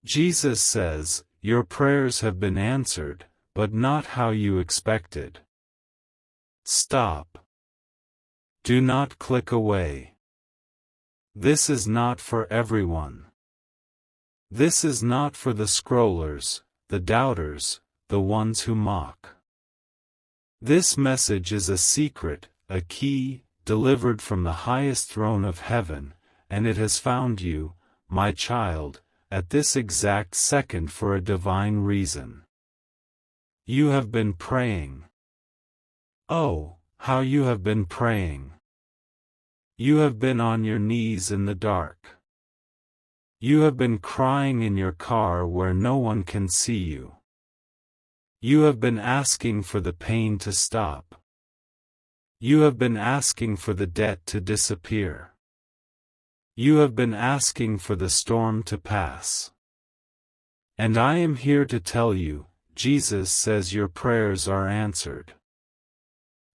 Jesus says, your prayers have been answered, but not how you expected. Stop. Do not click away. This is not for everyone. This is not for the scrollers, the doubters, the ones who mock. This message is a secret, a key, delivered from the highest throne of heaven, and it has found you, my child, at this exact second for a divine reason. You have been praying. Oh, how you have been praying. You have been on your knees in the dark. You have been crying in your car where no one can see you. You have been asking for the pain to stop. You have been asking for the debt to disappear. You have been asking for the storm to pass. And I am here to tell you, Jesus says your prayers are answered.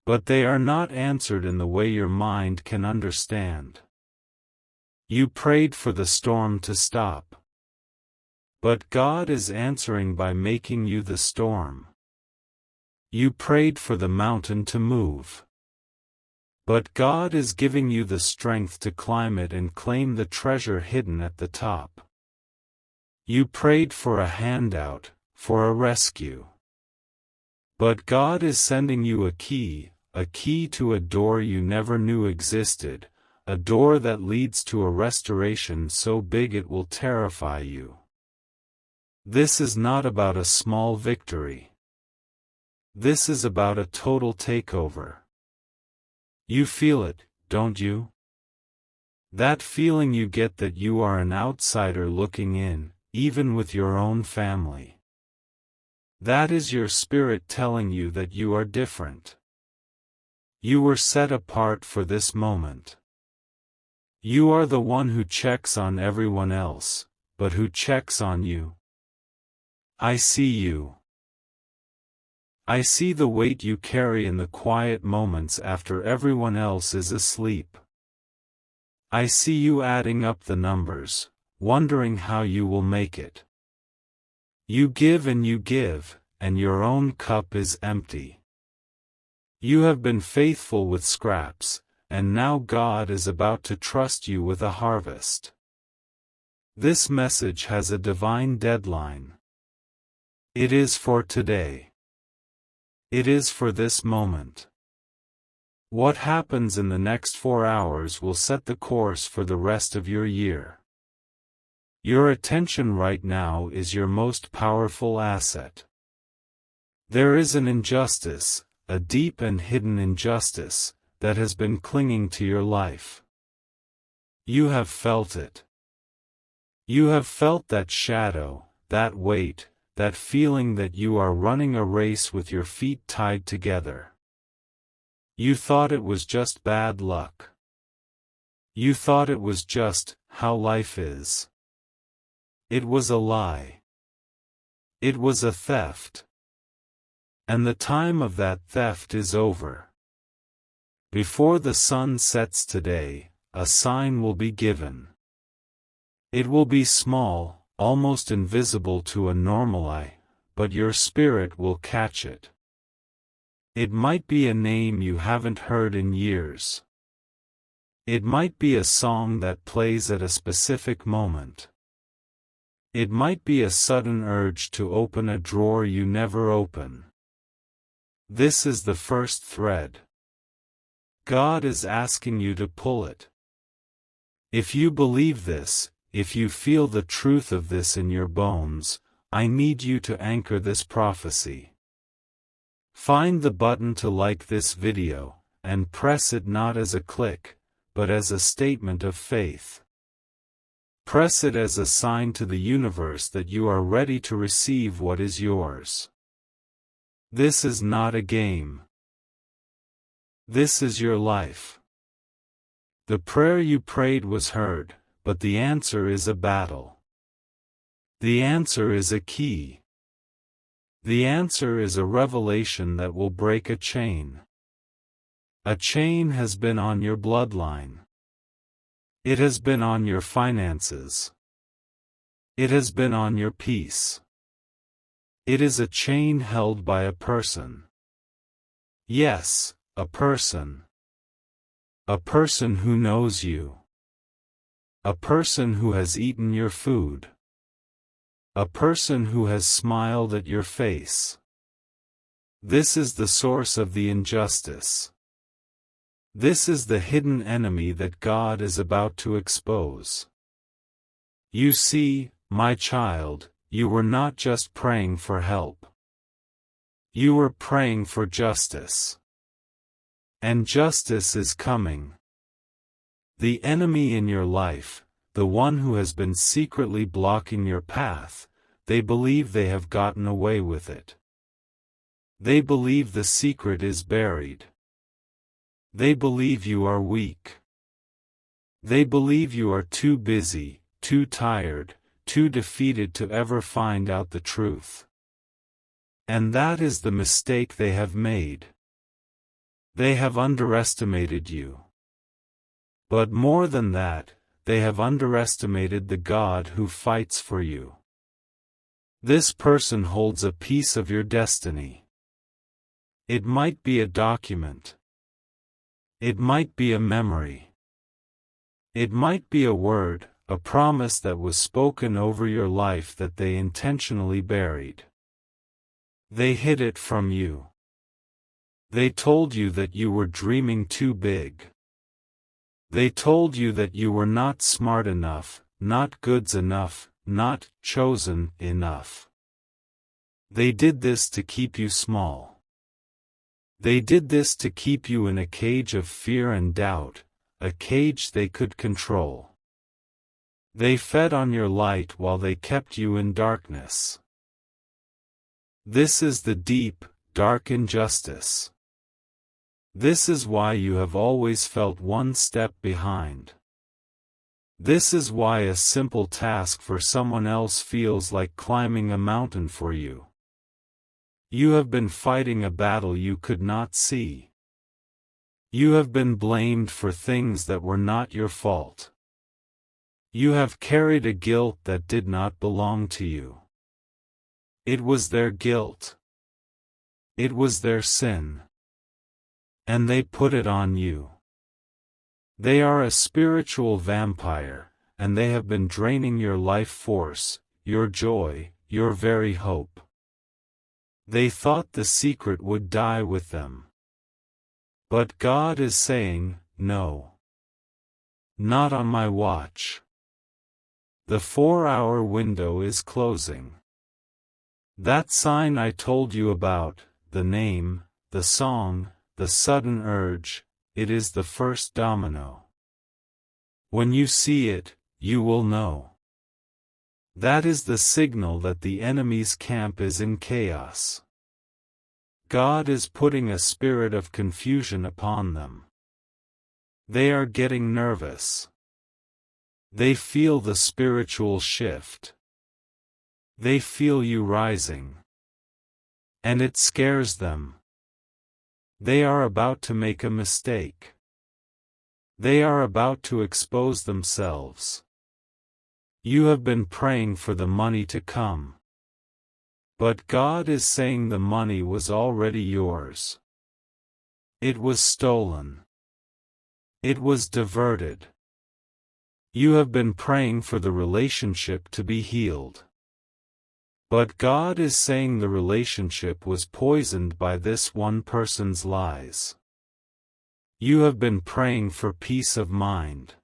But they are not answered in the way your mind can understand. You prayed for the storm to stop. But God is answering by making you the storm. You prayed for the mountain to move. But God is giving you the strength to climb it and claim the treasure hidden at the top. You prayed for a handout, for a rescue. But God is sending you a key to a door you never knew existed, a door that leads to a restoration so big it will terrify you. This is not about a small victory. This is about a total takeover. You feel it, don't you? That feeling you get that you are an outsider looking in, even with your own family. That is your spirit telling you that you are different. You were set apart for this moment. You are the one who checks on everyone else, but who checks on you. I see you. I see the weight you carry in the quiet moments after everyone else is asleep. I see you adding up the numbers, wondering how you will make it. You give, and your own cup is empty. You have been faithful with scraps, and now God is about to trust you with a harvest. This message has a divine deadline. It is for today. It is for this moment. What happens in the next 4 hours will set the course for the rest of your year. Your attention right now is your most powerful asset. There is an injustice, a deep and hidden injustice, that has been clinging to your life. You have felt it. You have felt that shadow, that weight, that feeling that you are running a race with your feet tied together. You thought it was just bad luck. You thought it was just how life is. It was a lie. It was a theft. And the time of that theft is over. Before the sun sets today, a sign will be given. It will be small, almost invisible to a normal eye, but your spirit will catch it. It might be a name you haven't heard in years. It might be a song that plays at a specific moment. It might be a sudden urge to open a drawer you never open. This is the first thread. God is asking you to pull it. If you believe this, if you feel the truth of this in your bones, I need you to anchor this prophecy. Find the button to like this video, and press it not as a click, but as a statement of faith. Press it as a sign to the universe that you are ready to receive what is yours. This is not a game. This is your life. The prayer you prayed was heard, but the answer is a battle. The answer is a key. The answer is a revelation that will break a chain. A chain has been on your bloodline. It has been on your finances. It has been on your peace. It is a chain held by a person. Yes, a person. A person who knows you. A person who has eaten your food. A person who has smiled at your face. This is the source of the injustice. This is the hidden enemy that God is about to expose. You see, my child, you were not just praying for help. You were praying for justice. And justice is coming. The enemy in your life, the one who has been secretly blocking your path, they believe they have gotten away with it. They believe the secret is buried. They believe you are weak. They believe you are too busy, too tired, too defeated to ever find out the truth. And that is the mistake they have made. They have underestimated you. But more than that, they have underestimated the God who fights for you. This person holds a piece of your destiny. It might be a document. It might be a memory. It might be a word, a promise that was spoken over your life that they intentionally buried. They hid it from you. They told you that you were dreaming too big. They told you that you were not smart enough, not good enough, not chosen enough. They did this to keep you small. They did this to keep you in a cage of fear and doubt, a cage they could control. They fed on your light while they kept you in darkness. This is the deep, dark injustice. This is why you have always felt one step behind. This is why a simple task for someone else feels like climbing a mountain for you. You have been fighting a battle you could not see. You have been blamed for things that were not your fault. You have carried a guilt that did not belong to you. It was their guilt. It was their sin. And they put it on you. They are a spiritual vampire, and they have been draining your life force, your joy, your very hope. They thought the secret would die with them. But God is saying, no. Not on my watch. The 4-hour window is closing. That sign I told you about, the name, the song, the sudden urge, it is the first domino. When you see it, you will know. That is the signal that the enemy's camp is in chaos. God is putting a spirit of confusion upon them. They are getting nervous. They feel the spiritual shift. They feel you rising. And it scares them. They are about to make a mistake. They are about to expose themselves. You have been praying for the money to come. But God is saying the money was already yours. It was stolen. It was diverted. You have been praying for the relationship to be healed. But God is saying the relationship was poisoned by this one person's lies. You have been praying for peace of mind.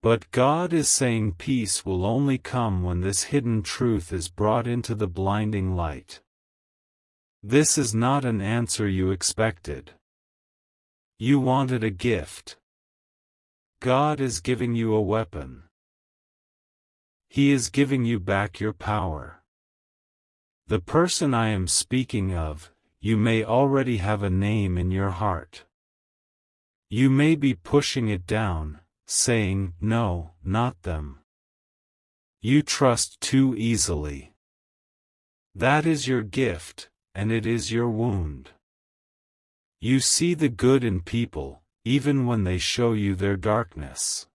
But God is saying peace will only come when this hidden truth is brought into the blinding light. This is not an answer you expected. You wanted a gift. God is giving you a weapon. He is giving you back your power. The person I am speaking of, you may already have a name in your heart. You may be pushing it down, saying, no, not them. You trust too easily. That is your gift, and it is your wound. You see the good in people, even when they show you their darkness.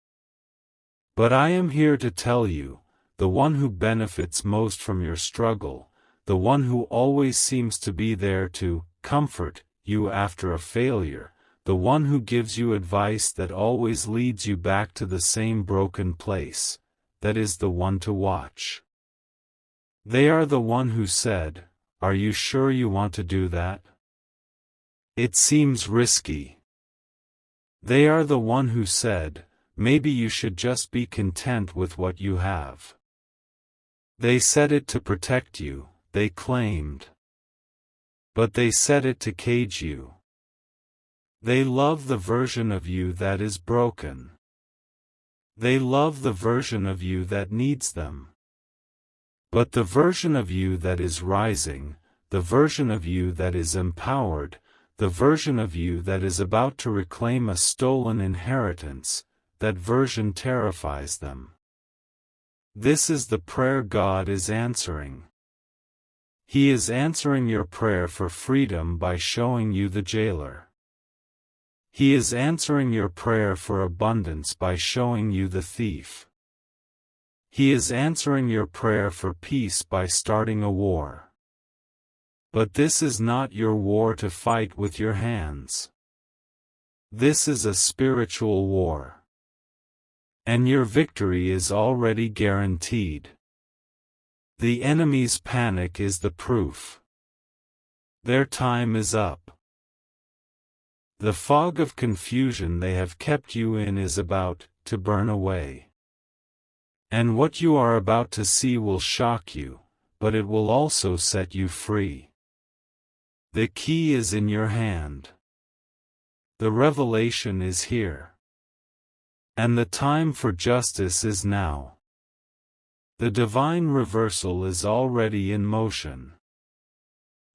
But I am here to tell you, the one who benefits most from your struggle, the one who always seems to be there to comfort you after a failure, the one who gives you advice that always leads you back to the same broken place, that is the one to watch. They are the one who said, "Are you sure you want to do that? It seems risky." They are the one who said, "Maybe you should just be content with what you have." They said it to protect you, they claimed. But they said it to cage you. They love the version of you that is broken. They love the version of you that needs them. But the version of you that is rising, the version of you that is empowered, the version of you that is about to reclaim a stolen inheritance, that version terrifies them. This is the prayer God is answering. He is answering your prayer for freedom by showing you the jailer. He is answering your prayer for abundance by showing you the thief. He is answering your prayer for peace by starting a war. But this is not your war to fight with your hands. This is a spiritual war. And your victory is already guaranteed. The enemy's panic is the proof. Their time is up. The fog of confusion they have kept you in is about to burn away. And what you are about to see will shock you, but it will also set you free. The key is in your hand. The revelation is here. And the time for justice is now. The divine reversal is already in motion.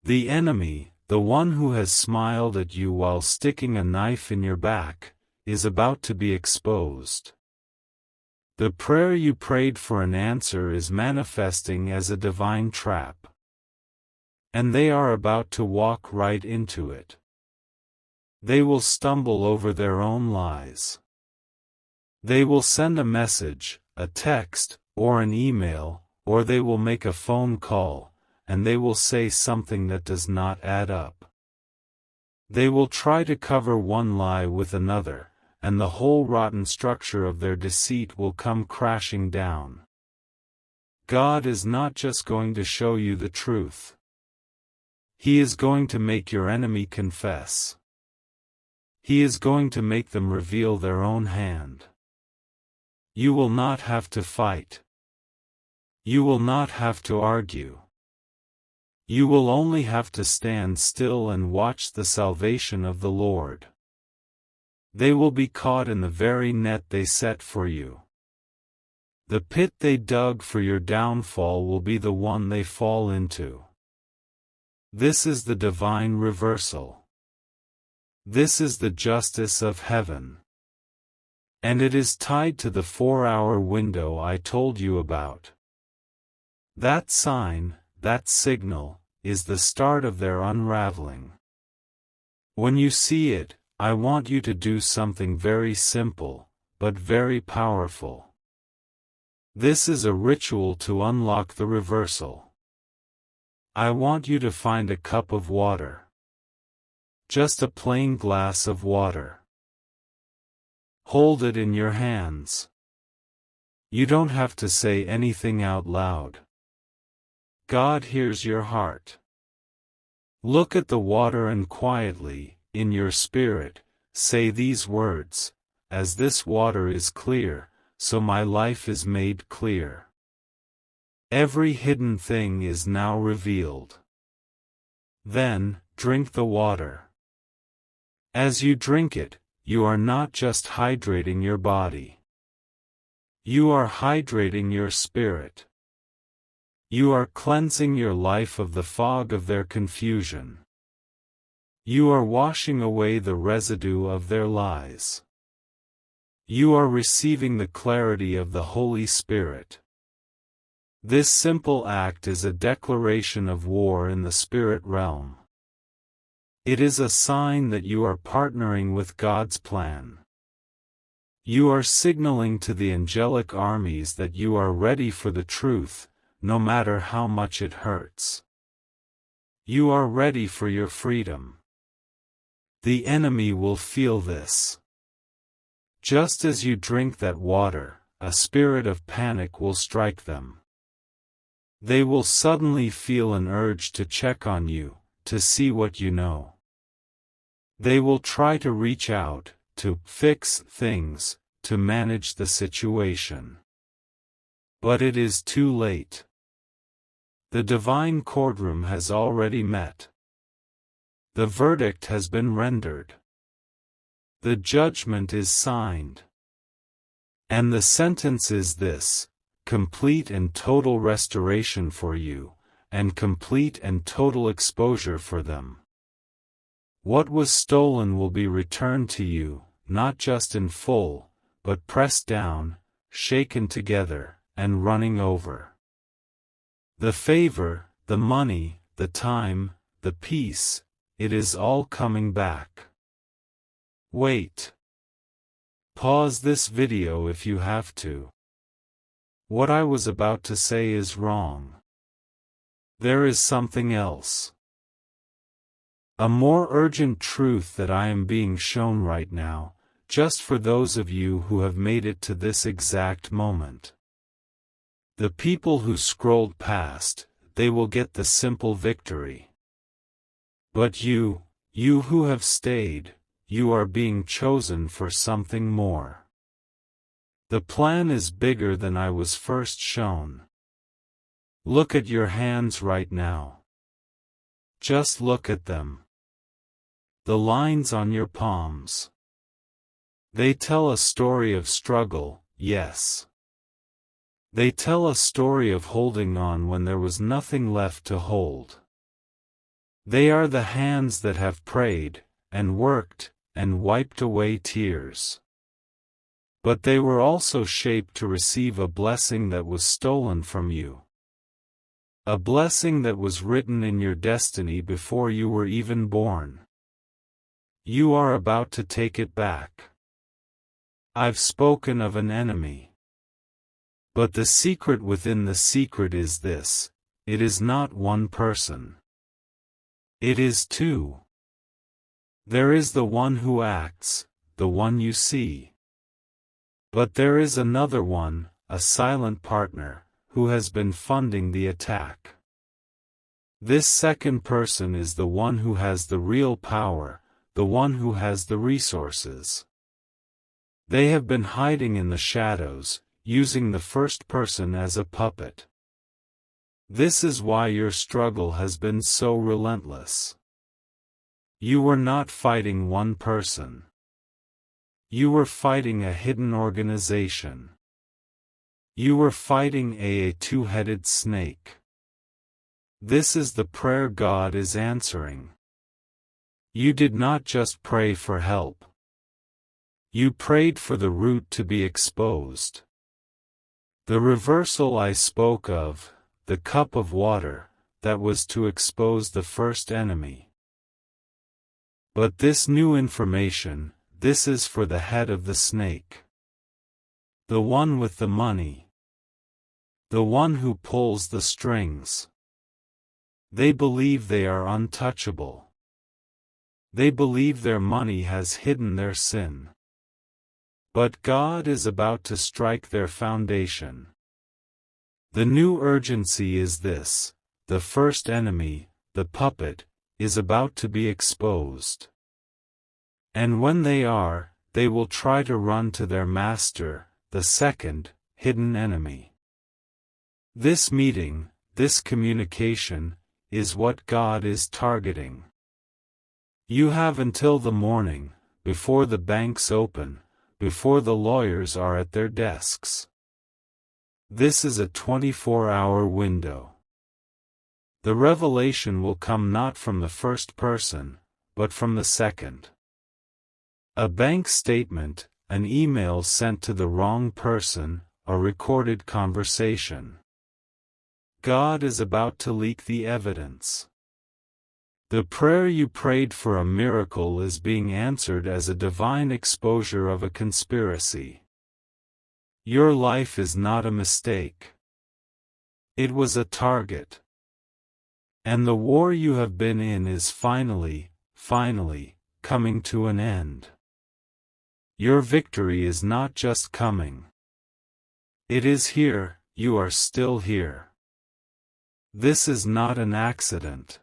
The enemy, the one who has smiled at you while sticking a knife in your back, is about to be exposed. The prayer you prayed for an answer is manifesting as a divine trap. And they are about to walk right into it. They will stumble over their own lies. They will send a message, a text, or an email, or they will make a phone call, and they will say something that does not add up. They will try to cover one lie with another, and the whole rotten structure of their deceit will come crashing down. God is not just going to show you the truth. He is going to make your enemy confess. He is going to make them reveal their own hand. You will not have to fight. You will not have to argue. You will only have to stand still and watch the salvation of the Lord. They will be caught in the very net they set for you. The pit they dug for your downfall will be the one they fall into. This is the divine reversal. This is the justice of heaven. And it is tied to the 4-hour window I told you about. That sign, that signal, is the start of their unraveling. When you see it, I want you to do something very simple, but very powerful. This is a ritual to unlock the reversal. I want you to find a cup of water. Just a plain glass of water. Hold it in your hands. You don't have to say anything out loud. God hears your heart. Look at the water and quietly, in your spirit, say these words, "As this water is clear, so my life is made clear. Every hidden thing is now revealed." Then, drink the water. As you drink it, you are not just hydrating your body. You are hydrating your spirit. You are cleansing your life of the fog of their confusion. You are washing away the residue of their lies. You are receiving the clarity of the Holy Spirit. This simple act is a declaration of war in the spirit realm. It is a sign that you are partnering with God's plan. You are signaling to the angelic armies that you are ready for the truth, no matter how much it hurts. You are ready for your freedom. The enemy will feel this. Just as you drink that water, a spirit of panic will strike them. They will suddenly feel an urge to check on you, to see what you know. They will try to reach out, to fix things, to manage the situation. But it is too late. The divine courtroom has already met. The verdict has been rendered. The judgment is signed. And the sentence is this: complete and total restoration for you, and complete and total exposure for them. What was stolen will be returned to you, not just in full, but pressed down, shaken together, and running over. The favor, the money, the time, the peace, it is all coming back. Wait. Pause this video if you have to. What I was about to say is wrong. There is something else. A more urgent truth that I am being shown right now, just for those of you who have made it to this exact moment. The people who scrolled past, they will get the simple victory. But you who have stayed, you are being chosen for something more. The plan is bigger than I was first shown. Look at your hands right now. Just look at them. The lines on your palms. They tell a story of struggle, yes. They tell a story of holding on when there was nothing left to hold. They are the hands that have prayed, and worked, and wiped away tears. But they were also shaped to receive a blessing that was stolen from you. A blessing that was written in your destiny before you were even born. You are about to take it back. I've spoken of an enemy. But the secret within the secret is this: it is not one person. It is two. There is the one who acts, the one you see. But there is another one, a silent partner, who has been funding the attack. This second person is the one who has the real power, the one who has the resources. They have been hiding in the shadows, using the first person as a puppet. This is why your struggle has been so relentless. You were not fighting one person. You were fighting a hidden organization. You were fighting a two-headed snake. This is the prayer God is answering. You did not just pray for help. You prayed for the root to be exposed. The reversal I spoke of, the cup of water, that was to expose the first enemy. But this new information, this is for the head of the snake. The one with the money. The one who pulls the strings. They believe they are untouchable. They believe their money has hidden their sin. But God is about to strike their foundation. The new urgency is this: the first enemy, the puppet, is about to be exposed. And when they are, they will try to run to their master, the second, hidden enemy. This meeting, this communication, is what God is targeting. You have until the morning, before the banks open, before the lawyers are at their desks. This is a 24-hour window. The revelation will come not from the first person, but from the second. A bank statement, an email sent to the wrong person, a recorded conversation. God is about to leak the evidence. The prayer you prayed for a miracle is being answered as a divine exposure of a conspiracy. Your life is not a mistake. It was a target. And the war you have been in is finally coming to an end. Your victory is not just coming. It is here. You are still here. This is not an accident.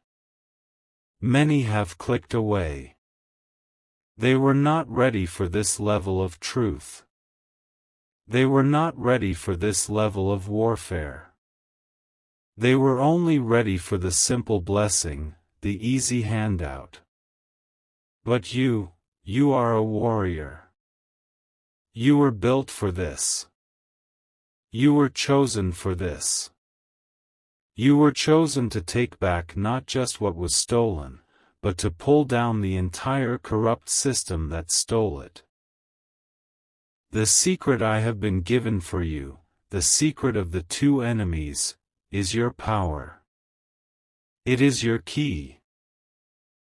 Many have clicked away. They were not ready for this level of truth. They were not ready for this level of warfare. They were only ready for the simple blessing, the easy handout. But you are a warrior. You were built for this. You were chosen for this. You were chosen to take back not just what was stolen, but to pull down the entire corrupt system that stole it. The secret I have been given for you, the secret of the two enemies, is your power. It is your key.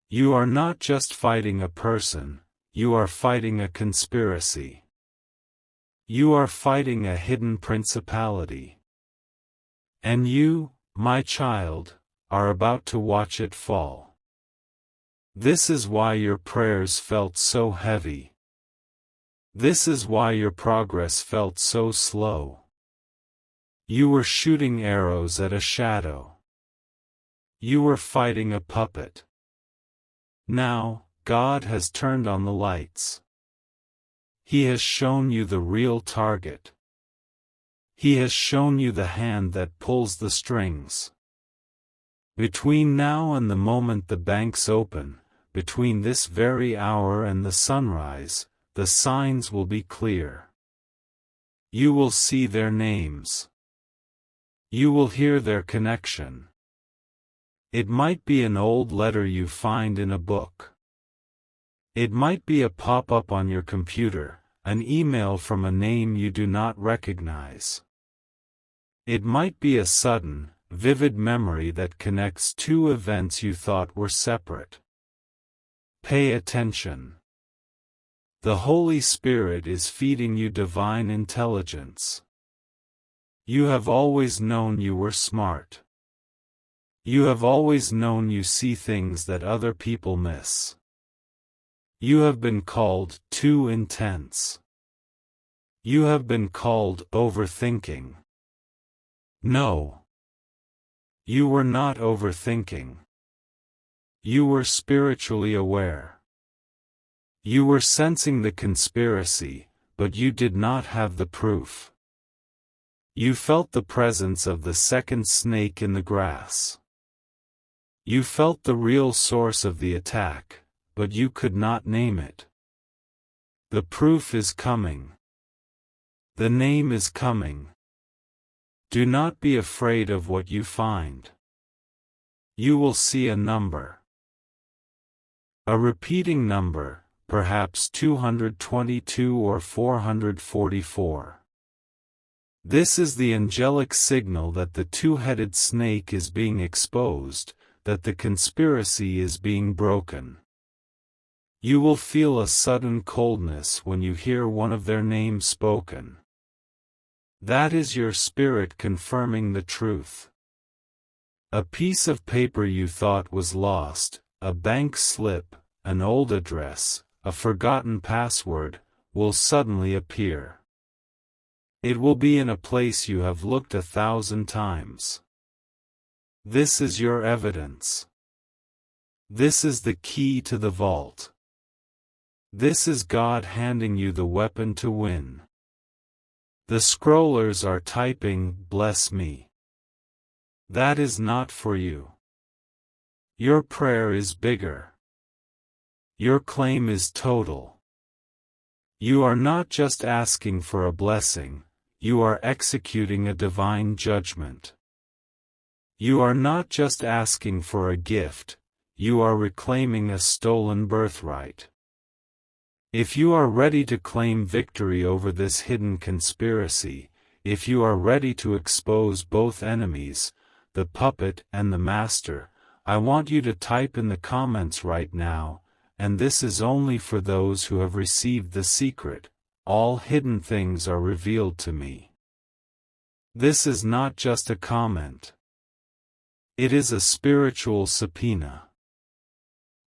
You are not just fighting a person, you are fighting a conspiracy. You are fighting a hidden principality. And you, my child, are about to watch it fall. This is why your prayers felt so heavy. This is why your progress felt so slow. You were shooting arrows at a shadow. You were fighting a puppet. Now, God has turned on the lights. He has shown you the real target. He has shown you the hand that pulls the strings. Between now and the moment the banks open, between this very hour and the sunrise, the signs will be clear. You will see their names. You will hear their connection. It might be an old letter you find in a book. It might be a pop-up on your computer, an email from a name you do not recognize. It might be a sudden, vivid memory that connects two events you thought were separate. Pay attention. The Holy Spirit is feeding you divine intelligence. You have always known you were smart. You have always known you see things that other people miss. You have been called too intense. You have been called overthinking. No. You were not overthinking. You were spiritually aware. You were sensing the conspiracy, but you did not have the proof. You felt the presence of the second snake in the grass. You felt the real source of the attack, but you could not name it. The proof is coming. The name is coming. Do not be afraid of what you find. You will see a number. A repeating number, perhaps 222 or 444. This is the angelic signal that the two-headed snake is being exposed, that the conspiracy is being broken. You will feel a sudden coldness when you hear one of their names spoken. That is your spirit confirming the truth. A piece of paper you thought was lost, a bank slip, an old address, a forgotten password, will suddenly appear. It will be in a place you have looked 1,000 times. This is your evidence. This is the key to the vault. This is God handing you the weapon to win. The scrollers are typing, "Bless me." That is not for you. Your prayer is bigger. Your claim is total. You are not just asking for a blessing, you are executing a divine judgment. You are not just asking for a gift, you are reclaiming a stolen birthright. If you are ready to claim victory over this hidden conspiracy, if you are ready to expose both enemies, the puppet and the master, I want you to type in the comments right now, and this is only for those who have received the secret. All hidden things are revealed to me. This is not just a comment. It is a spiritual subpoena.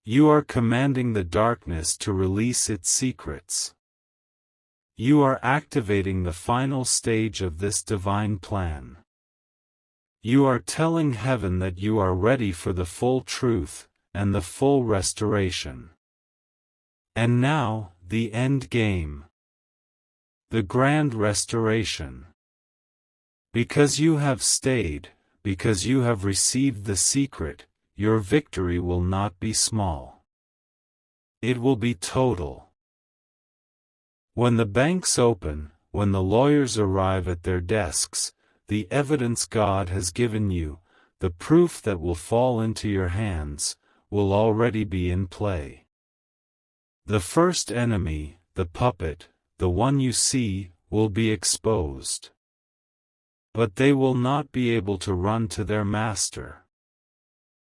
You are commanding the darkness to release its secrets. You are activating the final stage of this divine plan. You are telling heaven that you are ready for the full truth, and the full restoration. And now, the end game. The grand restoration. Because you have stayed, because you have received the secret, your victory will not be small. It will be total. When the banks open, when the lawyers arrive at their desks, the evidence God has given you, the proof that will fall into your hands, will already be in play. The first enemy, the puppet, the one you see, will be exposed. But they will not be able to run to their master.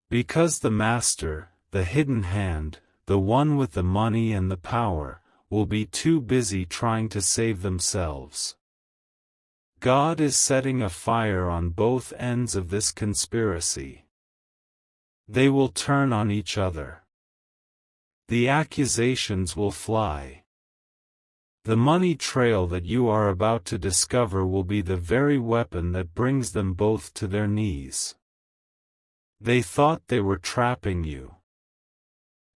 Because the master, the hidden hand, the one with the money and the power, will be too busy trying to save themselves. God is setting a fire on both ends of this conspiracy. They will turn on each other. The accusations will fly. The money trail that you are about to discover will be the very weapon that brings them both to their knees. They thought they were trapping you.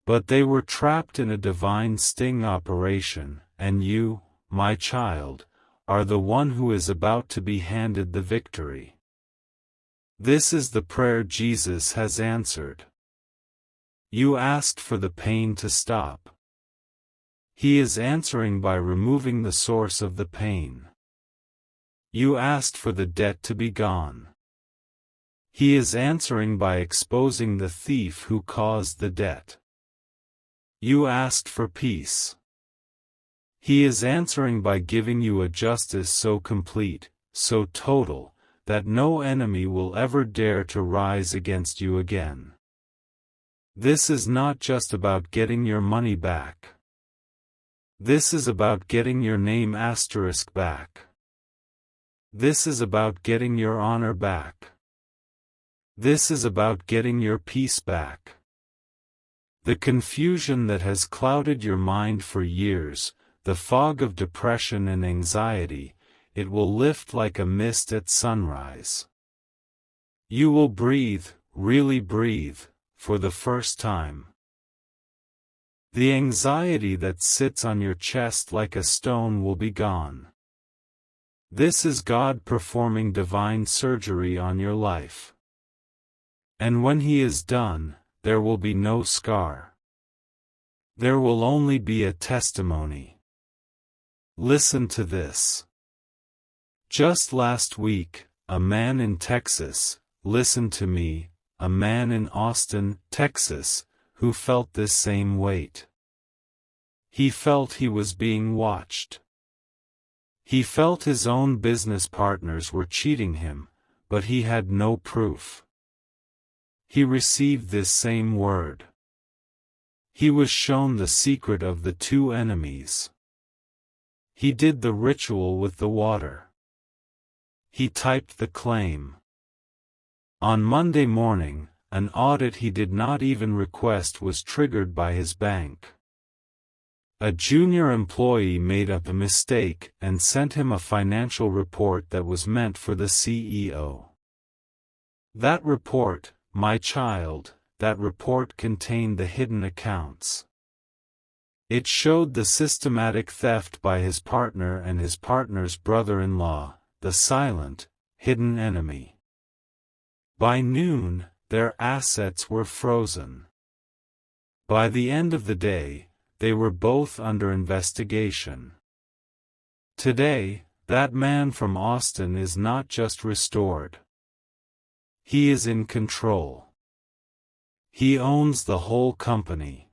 But they were trapped in a divine sting operation, and you, my child, are the one who is about to be handed the victory. This is the prayer Jesus has answered. You asked for the pain to stop. He is answering by removing the source of the pain. You asked for the debt to be gone. He is answering by exposing the thief who caused the debt. You asked for peace. He is answering by giving you a justice so complete, so total, that no enemy will ever dare to rise against you again. This is not just about getting your money back. This is about getting your name asterisk back. This is about getting your honor back. This is about getting your peace back. The confusion that has clouded your mind for years, the fog of depression and anxiety, it will lift like a mist at sunrise. You will breathe, really breathe, for the first time. The anxiety that sits on your chest like a stone will be gone. This is God performing divine surgery on your life. And when He is done, there will be no scar. There will only be a testimony. Listen to this. Just last week, a man in Texas, listen to me, a man in Austin, Texas, who felt this same weight. He felt he was being watched. He felt his own business partners were cheating him, but he had no proof. He received this same word. He was shown the secret of the two enemies. He did the ritual with the water. He typed the claim. On Monday morning, an audit he did not even request was triggered by his bank. A junior employee made up a mistake and sent him a financial report that was meant for the CEO. That report, my child, that report contained the hidden accounts. It showed the systematic theft by his partner and his partner's brother-in-law, the silent, hidden enemy. By noon, their assets were frozen. By the end of the day, they were both under investigation. Today, that man from Austin is not just restored. He is in control. He owns the whole company.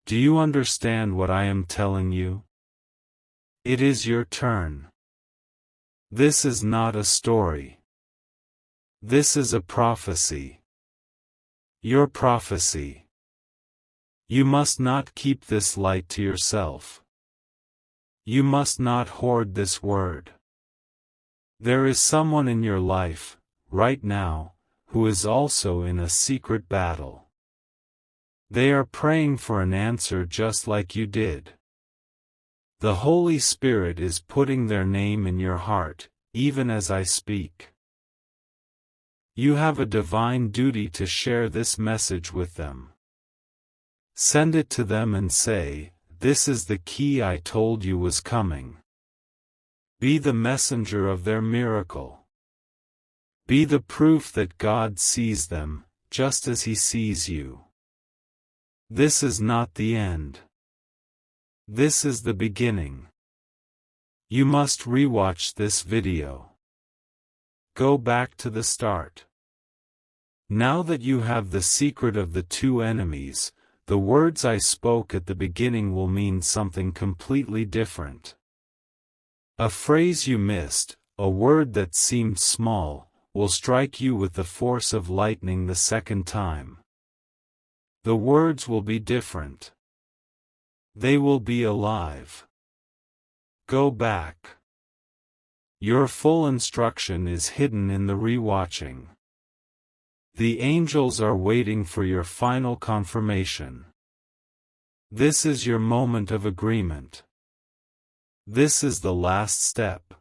Do you understand what I am telling you? It is your turn. This is not a story. This is a prophecy. Your prophecy. You must not keep this light to yourself. You must not hoard this word. There is someone in your life, right now, who is also in a secret battle. They are praying for an answer just like you did. The Holy Spirit is putting their name in your heart, even as I speak. You have a divine duty to share this message with them. Send it to them and say, "This is the key I told you was coming." Be the messenger of their miracle. Be the proof that God sees them, just as He sees you. This is not the end. This is the beginning. You must rewatch this video. Go back to the start. Now that you have the secret of the two enemies, the words I spoke at the beginning will mean something completely different. A phrase you missed, a word that seemed small, will strike you with the force of lightning the second time. The words will be different. They will be alive. Go back. Your full instruction is hidden in the rewatching. The angels are waiting for your final confirmation. This is your moment of agreement. This is the last step.